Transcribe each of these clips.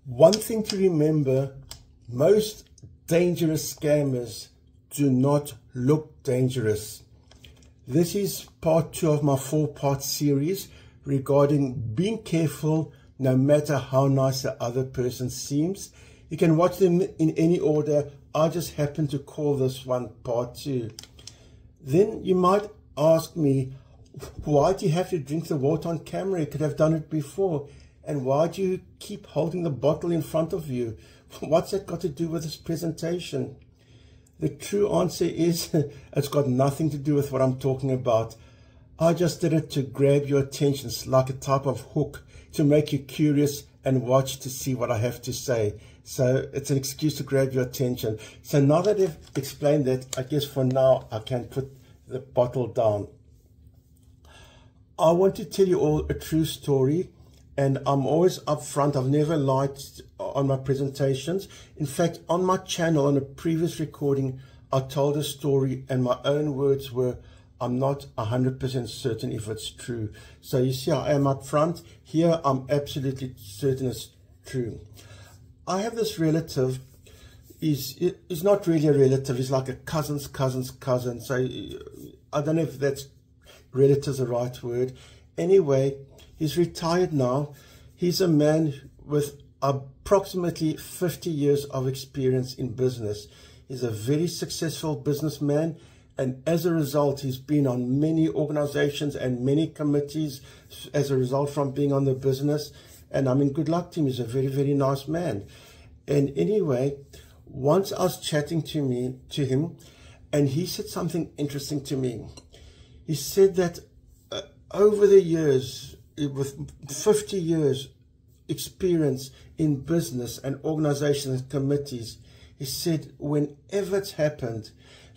One thing to remember, most dangerous scammers do not look dangerous. This is part 2 of my 4-part series regarding being careful no matter how nice the other person seems. You can watch them in any order. I just happen to call this one part 2. Then you might ask me, why do you have to drink the water on camera? You could have done it before. And why do you keep holding the bottle in front of you? What's that got to do with this presentation? The true answer is it's got nothing to do with what I'm talking about. I just did it to grab your attention. It's like a type of hook to make you curious and watch to see what I have to say. So it's an excuse to grab your attention. So now that I've explained that, I guess for now I can put the bottle down. I want to tell you all a true story. And I'm always upfront. I've never lied on my presentations. In fact, on my channel, on a previous recording, I told a story and my own words were, I'm not 100% certain if it's true. So you see, I am upfront. Here, I'm absolutely certain it's true. I have this relative. He's not really a relative. He's like a cousin's cousin's cousin. So I don't know if that's relative's the right word. Anyway, he's retired now. He's a man with approximately 50 years of experience in business. He's a very successful businessman, and as a result, he's been on many organizations and many committees as a result from being on the business. And I mean, good luck to him. He's a very, very nice man. And anyway, once I was chatting to him, and he said something interesting to me. He said that over the years, with 50 years experience in business and organizations and committees, he said whenever it's happened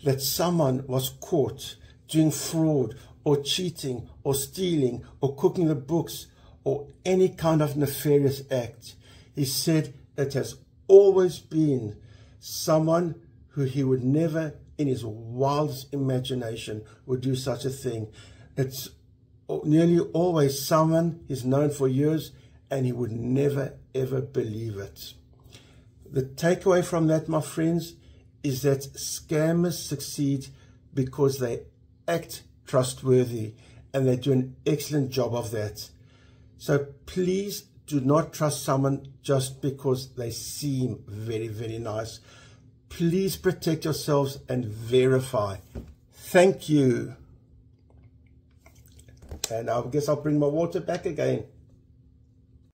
that someone was caught doing fraud or cheating or stealing or cooking the books or any kind of nefarious act, he said it has always been someone who he would never in his wildest imagination would do such a thing. It's nearly always someone he's known for years and he would never ever believe it. The takeaway from that, my friends, is that scammers succeed because they act trustworthy and they do an excellent job of that. So please do not trust someone just because they seem very, very nice. Please protect yourselves and verify. Thank you. And I guess I'll bring my water back again.